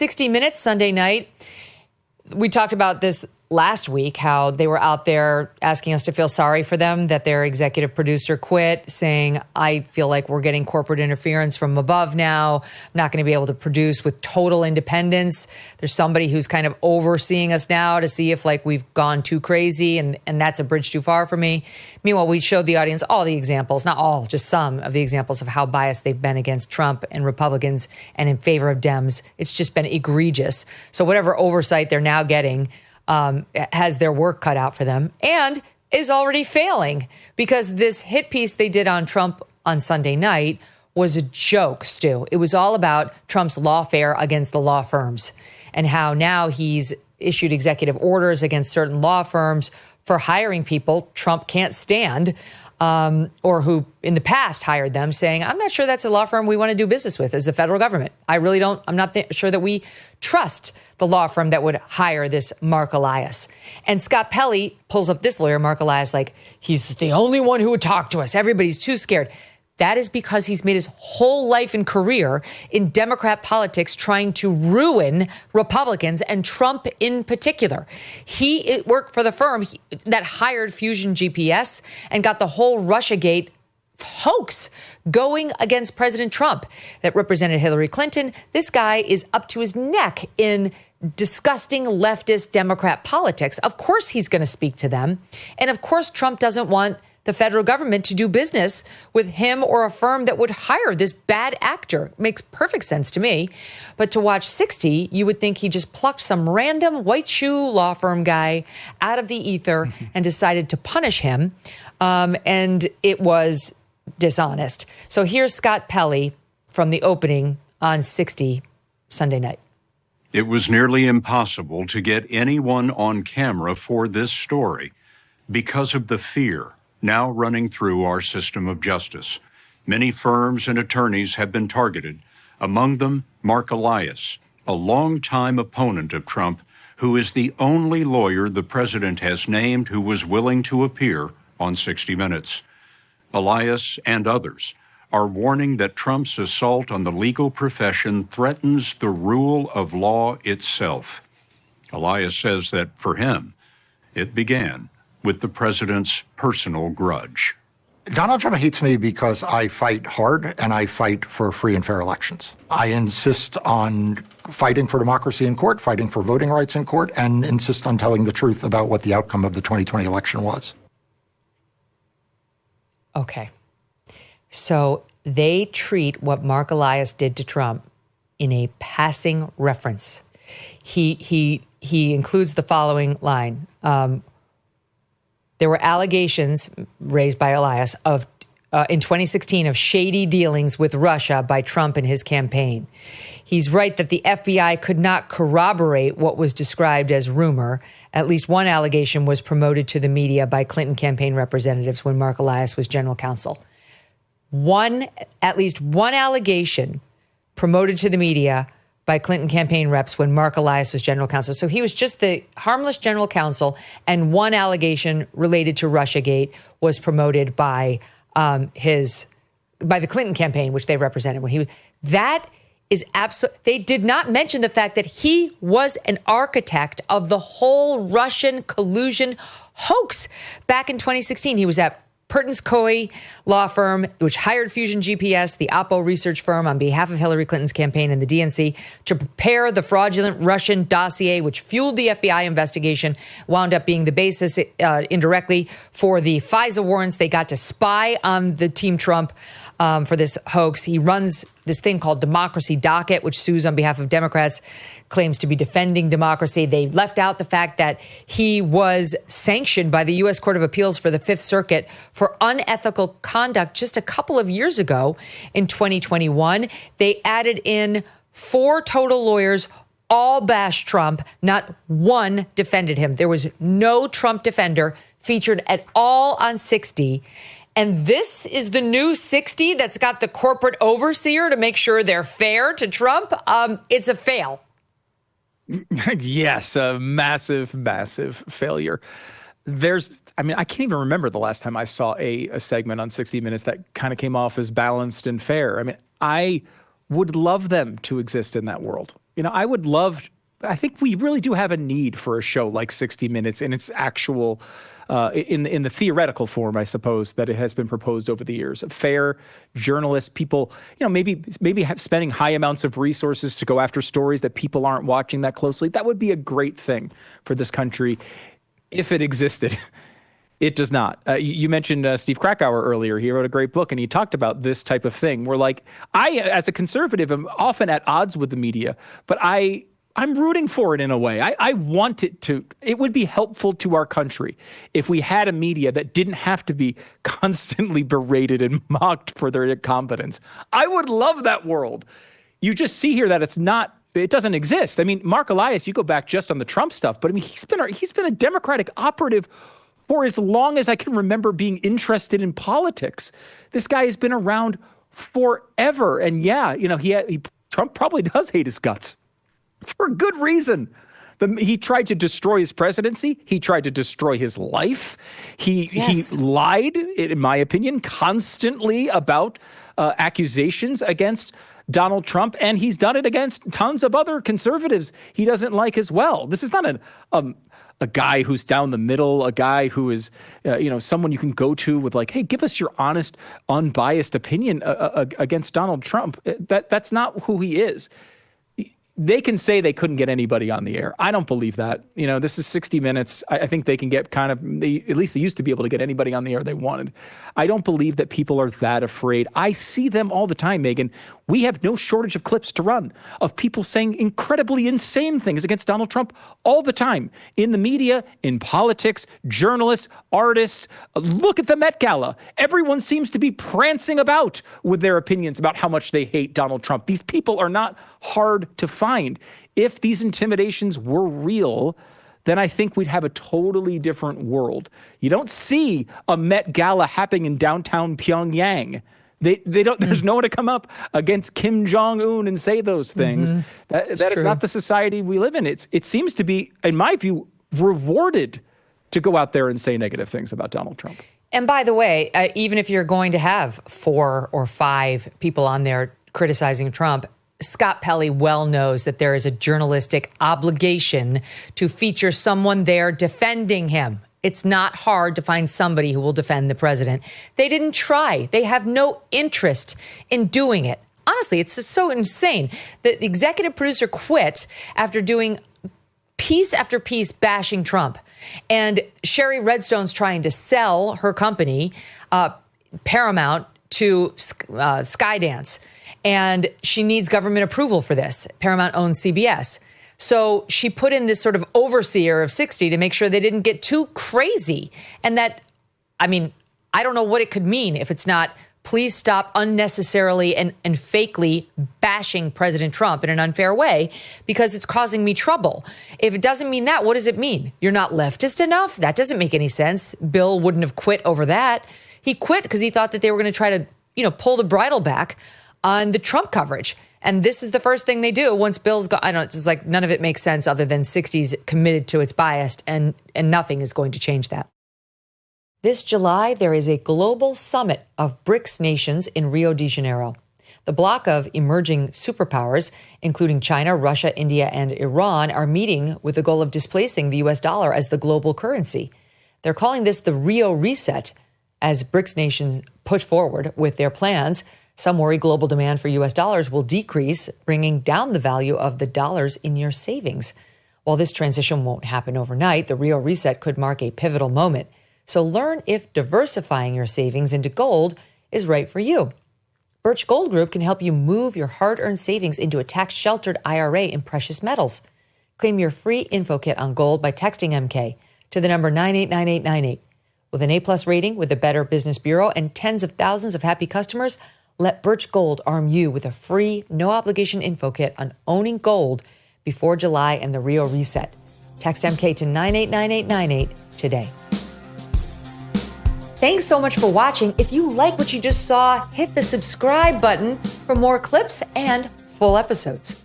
60 Minutes Sunday night. We talked about this last week, how they were out there asking us to feel sorry for them, that their executive producer quit, saying, I feel like we're getting corporate interference from above now. I'm not going to be able to produce with total independence. There's somebody who's kind of overseeing us now to see if like we've gone too crazy, and that's a bridge too far for me. Meanwhile, we showed the audience all the examples, not all, just some of the examples of how biased they've been against Trump and Republicans and in favor of Dems. It's just been egregious. So whatever oversight they're now getting has their work cut out for them and is already failing, because this hit piece they did on Trump on Sunday night was a joke, Stu. It was all about Trump's lawfare against the law firms and how now he's issued executive orders against certain law firms for hiring people Trump can't stand, or who in the past hired them, saying, I'm not sure that's a law firm we want to do business with as the federal government. I'm not sure that we trust the law firm that would hire this Marc Elias. And Scott Pelley pulls up this lawyer, Marc Elias, like he's the only one who would talk to us. Everybody's too scared. That is because he's made his whole life and career in Democrat politics trying to ruin Republicans and Trump in particular. He worked for the firm that hired Fusion GPS and got the whole Russiagate hoax going against President Trump that represented Hillary Clinton. This guy is up to his neck in disgusting leftist Democrat politics. Of course he's going to speak to them. And of course Trump doesn't want the federal government to do business with him or a firm that would hire this bad actor. Makes perfect sense to me. But to watch 60, you would think he just plucked some random white shoe law firm guy out of the ether and decided to punish him. And it was dishonest. So here's Scott Pelley from the opening on 60 Sunday night. It was nearly impossible to get anyone on camera for this story because of the fear now running through our system of justice. Many firms and attorneys have been targeted, among them Marc Elias, a longtime opponent of Trump, who is the only lawyer the president has named who was willing to appear on 60 Minutes. Elias and others are warning that Trump's assault on the legal profession threatens the rule of law itself. Elias says that for him, it began with the president's personal grudge. Donald Trump hates me because I fight hard and I fight for free and fair elections. I insist on fighting for democracy in court, fighting for voting rights in court, and insist on telling the truth about what the outcome of the 2020 election was. Okay. So they treat what Marc Elias did to Trump in a passing reference. He includes the following line. There were allegations raised by Elias of in 2016 of shady dealings with Russia by Trump and his campaign. He's right that the FBI could not corroborate what was described as rumor. At least one allegation was promoted to the media by Clinton campaign representatives when Marc Elias was general counsel. At least one allegation promoted to the media by Clinton campaign reps when Marc Elias was general counsel. So he was just the harmless general counsel, and one allegation related to Russiagate was promoted by the Clinton campaign, which they represented when he was. That is absolute. They did not mention the fact that he was an architect of the whole Russian collusion hoax back in 2016. He was at Perkins Coie law firm, which hired Fusion GPS, the Oppo research firm, on behalf of Hillary Clinton's campaign and the DNC to prepare the fraudulent Russian dossier, which fueled the FBI investigation, wound up being the basis indirectly for the FISA warrants. They got to spy on the Team Trump for this hoax. He runs this thing called Democracy Docket, which sues on behalf of Democrats, claims to be defending democracy. They left out the fact that he was sanctioned by the U.S. Court of Appeals for the Fifth Circuit for unethical conduct just a couple of years ago in 2021. They added in 4 total lawyers, all bashed Trump. Not one defended him. There was no Trump defender featured at all on 60. And this is the new 60 that's got the corporate overseer to make sure they're fair to Trump. It's a fail. Yes, a massive, massive failure. I can't even remember the last time I saw a segment on 60 Minutes that kind of came off as balanced and fair. I mean, I would love them to exist in that world. I think we really do have a need for a show like 60 Minutes in its actual, in the theoretical form, I suppose, that it has been proposed over the years. Fair journalists, people, maybe spending high amounts of resources to go after stories that people aren't watching that closely. That would be a great thing for this country if it existed. It does not. You mentioned Steve Krakauer earlier. He wrote a great book, and he talked about this type of thing where, like, I, as a conservative, am often at odds with the media, but I'm rooting for it in a way. I want it would be helpful to our country if we had a media that didn't have to be constantly berated and mocked for their incompetence. I would love that world. You just see here that it doesn't exist. I mean, Marc Elias, you go back just on the Trump stuff, but I mean, he's been a Democratic operative for as long as I can remember being interested in politics. This guy has been around forever. And yeah, Trump probably does hate his guts for good reason. He tried to destroy his presidency. He tried to destroy his life. He lied, in my opinion, constantly about accusations against Donald Trump, and he's done it against tons of other conservatives he doesn't like as well. This is not a guy who's down the middle, a guy who is, someone you can go to with like, hey, give us your honest, unbiased opinion against Donald Trump. That's not who he is. They can say they couldn't get anybody on the air. I don't believe that. This is 60 Minutes. I think they can get at least they used to be able to get anybody on the air they wanted. I don't believe that people are that afraid. I see them all the time, Megyn. We have no shortage of clips to run of people saying incredibly insane things against Donald Trump all the time. In the media, in politics, journalists, artists. Look at the Met Gala. Everyone seems to be prancing about with their opinions about how much they hate Donald Trump. These people are not hard to find. If these intimidations were real, then I think we'd have a totally different world. You don't see a Met Gala happening in downtown Pyongyang. They don't. There's no one to come up against Kim Jong-un and say those things. Mm-hmm. That is not the society we live in. It seems to be, in my view, rewarded to go out there and say negative things about Donald Trump. And by the way, even if you're going to have 4 or 5 people on there criticizing Trump, Scott Pelley well knows that there is a journalistic obligation to feature someone there defending him. It's not hard to find somebody who will defend the president. They didn't try. They have no interest in doing it. Honestly, it's just so insane. The executive producer quit after doing piece after piece bashing Trump. And Sherry Redstone's trying to sell her company, Paramount, to Skydance. And she needs government approval for this. Paramount owns CBS. So she put in this sort of overseer of 60 to make sure they didn't get too crazy. And that, I don't know what it could mean if it's not, please stop unnecessarily and fakely bashing President Trump in an unfair way because it's causing me trouble. If it doesn't mean that, what does it mean? You're not leftist enough? That doesn't make any sense. Bill wouldn't have quit over that. He quit because he thought that they were going to try to, pull the bridle back on the Trump coverage. And this is the first thing they do once Bill's gone. I don't know, it's just like none of it makes sense other than 60's committed to its bias, and nothing is going to change that. This July, there is a global summit of BRICS nations in Rio de Janeiro. The bloc of emerging superpowers, including China, Russia, India, and Iran, are meeting with the goal of displacing the U.S. dollar as the global currency. They're calling this the Rio Reset as BRICS nations push forward with their plans. Some worry global demand for U.S. dollars will decrease, bringing down the value of the dollars in your savings. While this transition won't happen overnight, the Rio Reset could mark a pivotal moment. So learn if diversifying your savings into gold is right for you. Birch Gold Group can help you move your hard-earned savings into a tax-sheltered IRA in precious metals. Claim your free info kit on gold by texting MK to the number 989898. With an A-plus rating with the Better Business Bureau and tens of thousands of happy customers, let Birch Gold arm you with a free, no-obligation info kit on owning gold before July and the Rio Reset. Text MK to 989898 today. Thanks so much for watching. If you like what you just saw, hit the subscribe button for more clips and full episodes.